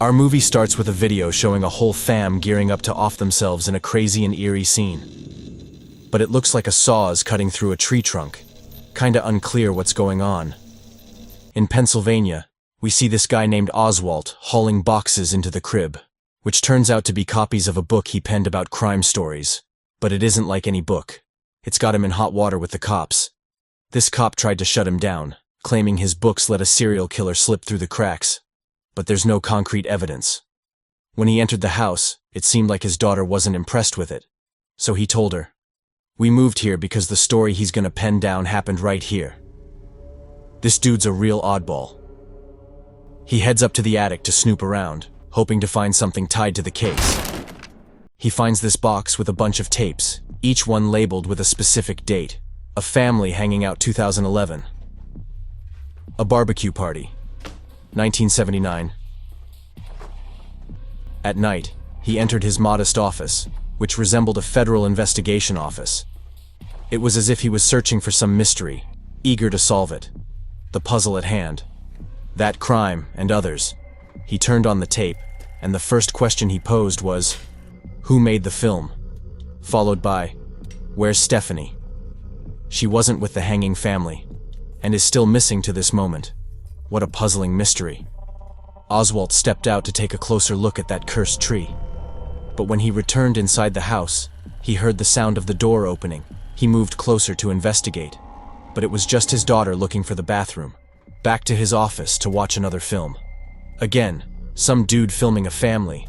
Our movie starts with a video showing a whole fam gearing up to off themselves in a crazy and eerie scene. But it looks like a saw is cutting through a tree trunk. Kinda unclear what's going on. In Pennsylvania, we see this guy named Oswalt hauling boxes into the crib, which turns out to be copies of a book he penned about crime stories. But it isn't like any book. It's got him in hot water with the cops. This cop tried to shut him down, claiming his books let a serial killer slip through the cracks. But there's no concrete evidence. When he entered the house, it seemed like his daughter wasn't impressed with it. So he told her, "We moved here because the story he's gonna pen down happened right here." This dude's a real oddball. He heads up to the attic to snoop around, hoping to find something tied to the case. He finds this box with a bunch of tapes, each one labeled with a specific date. A family hanging out 2011. A barbecue party, 1979. At night, he entered his modest office, which resembled a federal investigation office. It was as if he was searching for some mystery, eager to solve it. The puzzle at hand. That crime and others. He turned on the tape, and the first question he posed was, "Who made the film?" Followed by, "Where's Stephanie?" She wasn't with the hanging family, and is still missing to this moment. What a puzzling mystery. Oswalt stepped out to take a closer look at that cursed tree. But when he returned inside the house, he heard the sound of the door opening. He moved closer to investigate, but it was just his daughter looking for the bathroom. Back to his office to watch another film. Again, some dude filming a family.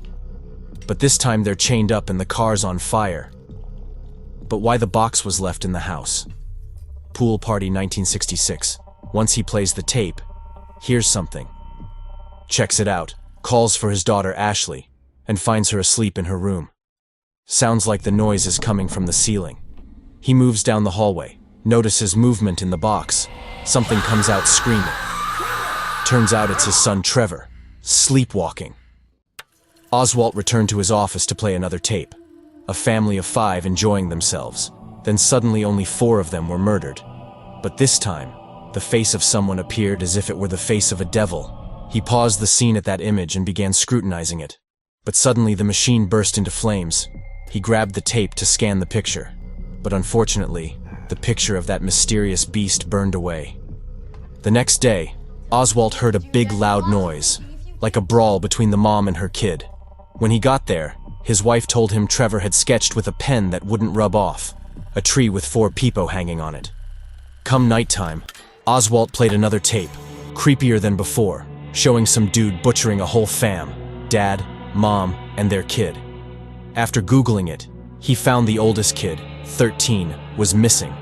But this time they're chained up and the car's on fire. But why the box was left in the house? Pool party 1966. Once he plays the tape, hears something. Checks it out, calls for his daughter Ashley, and finds her asleep in her room. Sounds like the noise is coming from the ceiling. He moves down the hallway, notices movement in the box. Something comes out screaming. Turns out it's his son Trevor, sleepwalking. Oswalt returned to his office to play another tape. A family of 5 enjoying themselves. Then suddenly only 4 of them were murdered. But this time, the face of someone appeared as if it were the face of a devil. He paused the scene at that image and began scrutinizing it. But suddenly the machine burst into flames. He grabbed the tape to scan the picture. But unfortunately, the picture of that mysterious beast burned away. The next day, Oswalt heard a big loud noise, like a brawl between the mom and her kid. When he got there, his wife told him Trevor had sketched with a pen that wouldn't rub off, a tree with 4 peepo hanging on it. Come nighttime, Oswalt played another tape, creepier than before, showing some dude butchering a whole fam, dad, mom, and their kid. After Googling it, he found the oldest kid, 13, was missing,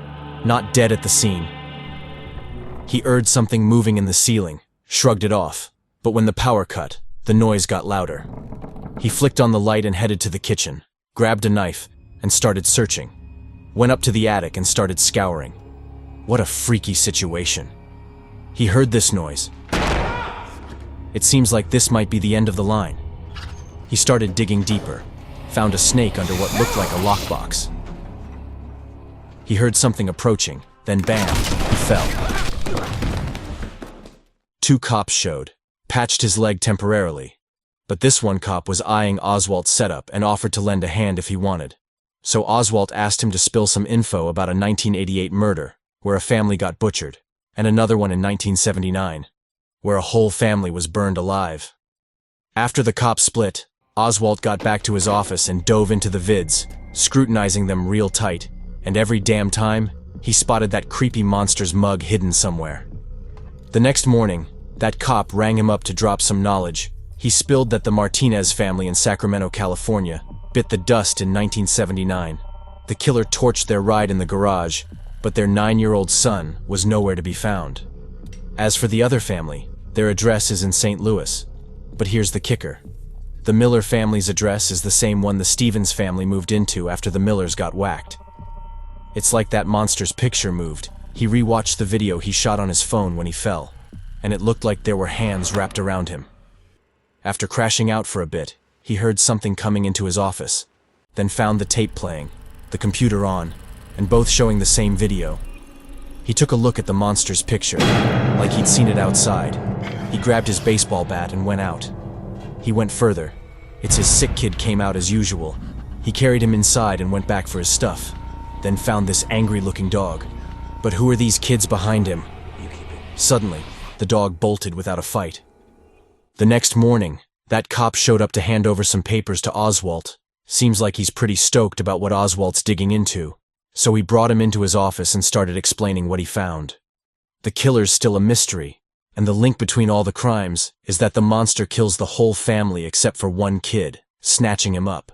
not dead at the scene. He heard something moving in the ceiling, shrugged it off, but when the power cut, the noise got louder. He flicked on the light and headed to the kitchen, grabbed a knife, and started searching. Went up to the attic and started scouring. What a freaky situation. He heard this noise. It seems like this might be the end of the line. He started digging deeper, found a snake under what looked like a lockbox. He heard something approaching, then bam, he fell. 2 cops showed, patched his leg temporarily. But this one cop was eyeing Oswalt's setup and offered to lend a hand if he wanted. So Oswalt asked him to spill some info about a 1988 murder, where a family got butchered, and another one in 1979, where a whole family was burned alive. After the cops split, Oswalt got back to his office and dove into the vids, scrutinizing them real tight, and every damn time, he spotted that creepy monster's mug hidden somewhere. The next morning, that cop rang him up to drop some knowledge. He spilled that the Martinez family in Sacramento, California, bit the dust in 1979. The killer torched their ride in the garage, but their 9-year-old son was nowhere to be found. As for the other family, their address is in St. Louis. But here's the kicker. The Miller family's address is the same one the Stevens family moved into after the Millers got whacked. It's like that monster's picture moved. He rewatched the video he shot on his phone when he fell, and it looked like there were hands wrapped around him. After crashing out for a bit, he heard something coming into his office, then found the tape playing, the computer on, and both showing the same video. He took a look at the monster's picture, like he'd seen it outside. He grabbed his baseball bat and went out. He went further. It's his sick kid came out as usual. He carried him inside and went back for his stuff, then found this angry-looking dog. But who are these kids behind him? Suddenly, the dog bolted without a fight. The next morning, that cop showed up to hand over some papers to Oswalt. Seems like he's pretty stoked about what Oswalt's digging into, so he brought him into his office and started explaining what he found. The killer's still a mystery, and the link between all the crimes is that the monster kills the whole family except for one kid, snatching him up.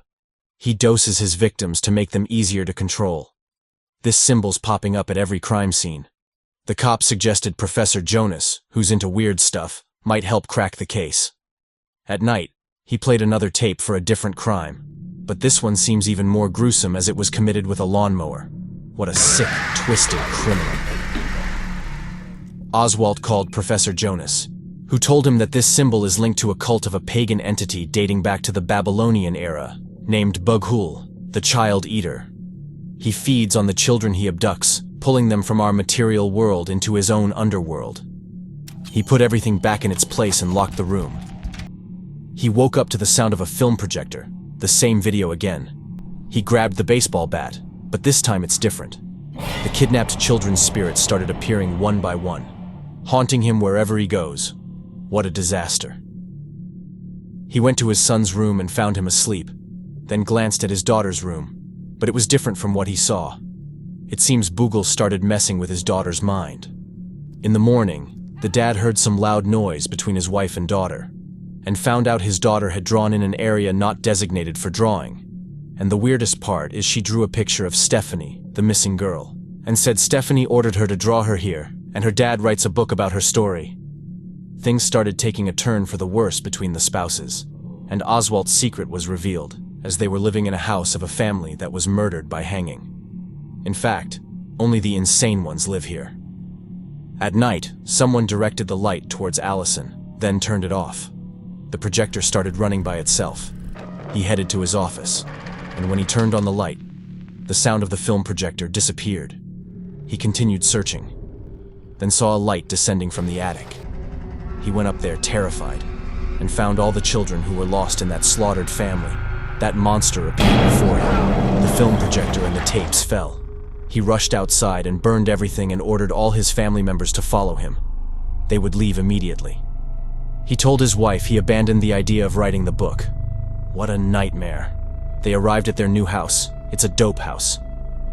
He doses his victims to make them easier to control. This symbol's popping up at every crime scene. The cop suggested Professor Jonas, who's into weird stuff, might help crack the case. At night, he played another tape for a different crime, but this one seems even more gruesome as it was committed with a lawnmower. What a sick, twisted criminal. Oswalt called Professor Jonas, who told him that this symbol is linked to a cult of a pagan entity dating back to the Babylonian era, named Bughul, the Child Eater. He feeds on the children he abducts, pulling them from our material world into his own underworld. He put everything back in its place and locked the room. He woke up to the sound of a film projector, the same video again. He grabbed the baseball bat, but this time it's different. The kidnapped children's spirits started appearing one by one, haunting him wherever he goes. What a disaster. He went to his son's room and found him asleep, then glanced at his daughter's room, but it was different from what he saw. It seems Bughul started messing with his daughter's mind. In the morning, the dad heard some loud noise between his wife and daughter, and found out his daughter had drawn in an area not designated for drawing. And the weirdest part is she drew a picture of Stephanie, the missing girl, and said Stephanie ordered her to draw her here, and her dad writes a book about her story. Things started taking a turn for the worse between the spouses, and Oswalt's secret was revealed, as they were living in a house of a family that was murdered by hanging. In fact, only the insane ones live here. At night, someone directed the light towards Ellison, then turned it off. The projector started running by itself. He headed to his office, and when he turned on the light, the sound of the film projector disappeared. He continued searching, then saw a light descending from the attic. He went up there terrified, and found all the children who were lost in that slaughtered family. That monster appeared before him. The film projector and the tapes fell. He rushed outside and burned everything and ordered all his family members to follow him. They would leave immediately. He told his wife he abandoned the idea of writing the book. What a nightmare. They arrived at their new house. It's a dope house.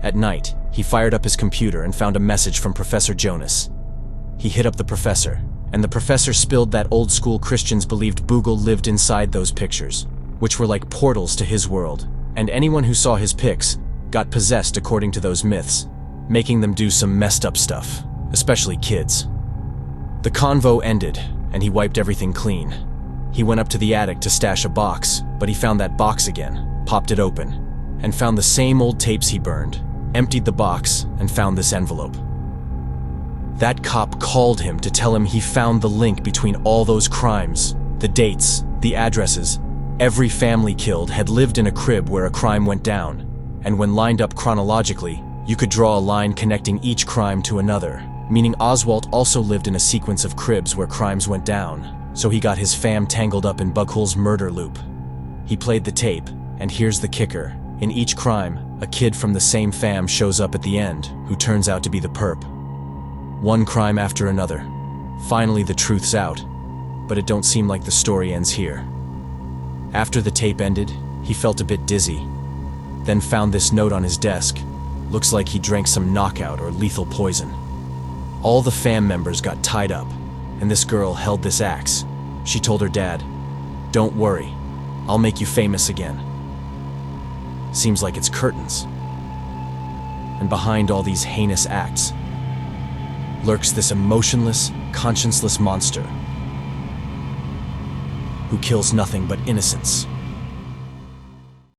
At night, he fired up his computer and found a message from Professor Jonas. He hit up the professor, and the professor spilled that old-school Christians believed Bughul lived inside those pictures, which were like portals to his world, and anyone who saw his pics got possessed according to those myths, making them do some messed up stuff, especially kids. The convo ended, and he wiped everything clean. He went up to the attic to stash a box, but he found that box again, popped it open, and found the same old tapes he burned, emptied the box, and found this envelope. That cop called him to tell him he found the link between all those crimes, the dates, the addresses. Every family killed had lived in a crib where a crime went down, and when lined up chronologically, you could draw a line connecting each crime to another, meaning Oswalt also lived in a sequence of cribs where crimes went down, so he got his fam tangled up in Bughul's murder loop. He played the tape, and here's the kicker. In each crime, a kid from the same fam shows up at the end, who turns out to be the perp. One crime after another. Finally, the truth's out, but it don't seem like the story ends here. After the tape ended, he felt a bit dizzy, then found this note on his desk. Looks like he drank some knockout or lethal poison. All the fam members got tied up, and this girl held this axe. She told her dad, "Don't worry, I'll make you famous again." Seems like it's curtains. And behind all these heinous acts lurks this emotionless, conscienceless monster who kills nothing but innocents.